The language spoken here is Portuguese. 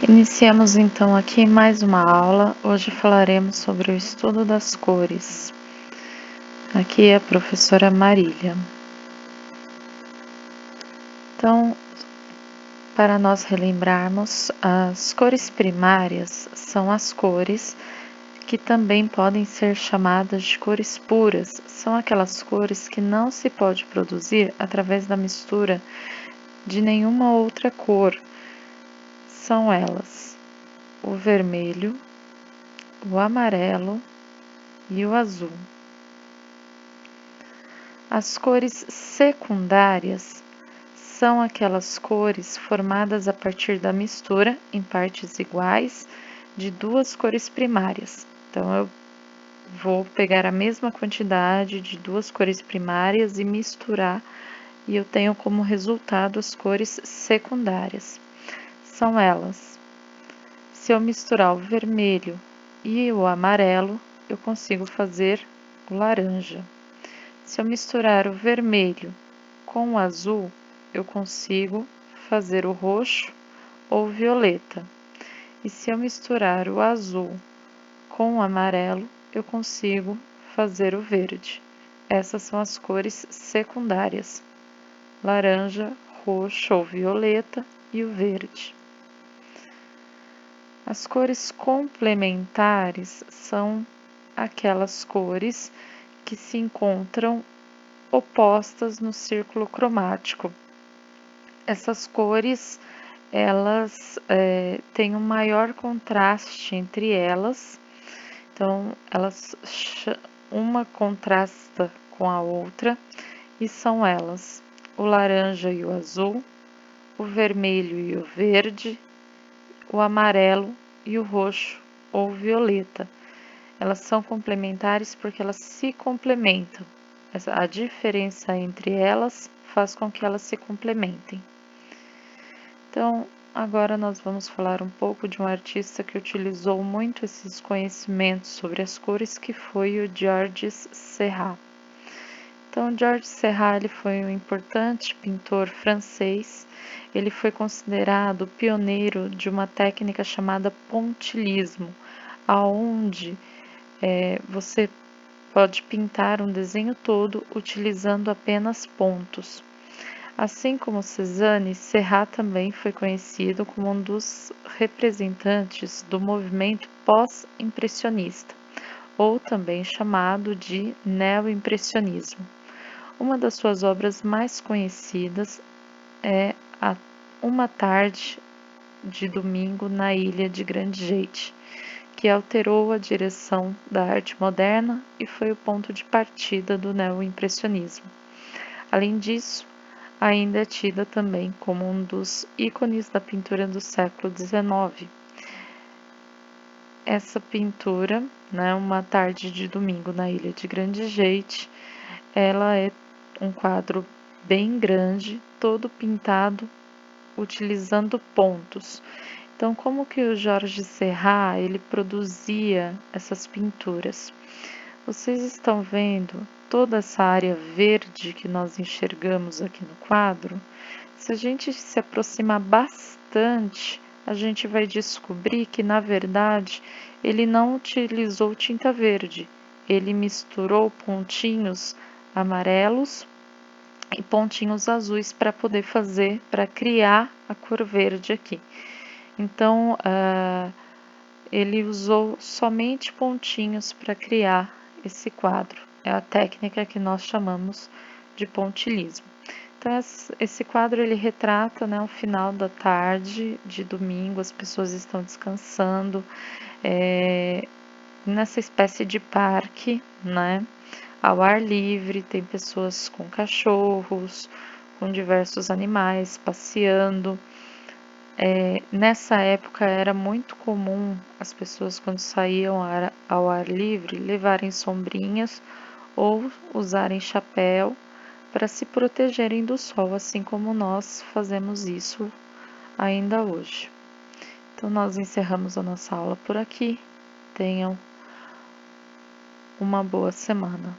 Iniciamos então aqui mais uma aula. Hoje falaremos sobre o estudo das cores. Aqui é a professora Marília. Então, para nós relembrarmos, as cores primárias são as cores que também podem ser chamadas de cores puras. São aquelas cores que não se pode produzir através da mistura de nenhuma outra cor. São elas: o vermelho, o amarelo e o azul. As cores secundárias são aquelas cores formadas a partir da mistura em partes iguais de duas cores primárias. Então, eu vou pegar a mesma quantidade de duas cores primárias e misturar, e eu tenho como resultado as cores secundárias. São elas: se eu misturar o vermelho e o amarelo, eu consigo fazer o laranja. Se eu misturar o vermelho com o azul, eu consigo fazer o roxo ou o violeta. E se eu misturar o azul com o amarelo, eu consigo fazer o verde. Essas são as cores secundárias: laranja, roxo ou violeta e o verde. As cores complementares são aquelas cores que se encontram opostas no círculo cromático. Essas cores, elas têm um maior contraste entre elas, então uma contrasta com a outra, e são elas: o laranja e o azul, o vermelho e o verde, o amarelo e o roxo ou violeta. Elas são complementares porque elas se complementam. A diferença entre elas faz com que elas se complementem. Então, agora nós vamos falar um pouco de um artista que utilizou muito esses conhecimentos sobre as cores, que foi o Georges Seurat. Então, Georges Seurat, ele foi um importante pintor francês. Ele foi considerado pioneiro de uma técnica chamada pontilhismo, aonde você pode pintar um desenho todo utilizando apenas pontos. Assim como Cézanne, Seurat também foi conhecido como um dos representantes do movimento pós-impressionista, ou também chamado de neo-impressionismo. Uma das suas obras mais conhecidas é Uma Tarde de Domingo na Ilha de Grande Jaite, que alterou a direção da arte moderna e foi o ponto de partida do neo-impressionismo. Além disso, ainda é tida também como um dos ícones da pintura do século XIX. Essa pintura, Uma Tarde de Domingo na Ilha de Grande Jaite, ela é um quadro bem grande, todo pintado utilizando pontos. Então, como que o Georges Seurat, ele produzia essas pinturas? Vocês estão vendo toda essa área verde que nós enxergamos aqui no quadro? Se a gente se aproximar bastante, a gente vai descobrir que, na verdade, ele não utilizou tinta verde. Ele misturou pontinhos amarelos e pontinhos azuis para poder para criar a cor verde aqui. Então, ele usou somente pontinhos para criar esse quadro. É a técnica que nós chamamos de pontilhismo. Então, esse quadro ele retrata, o final da tarde de domingo, as pessoas estão descansando nessa espécie de parque, ao ar livre. Tem pessoas com cachorros, com diversos animais passeando. Nessa época era muito comum as pessoas, quando saíam ao ar livre, levarem sombrinhas ou usarem chapéu para se protegerem do sol, assim como nós fazemos isso ainda hoje. Então, nós encerramos a nossa aula por aqui. Tenham uma boa semana.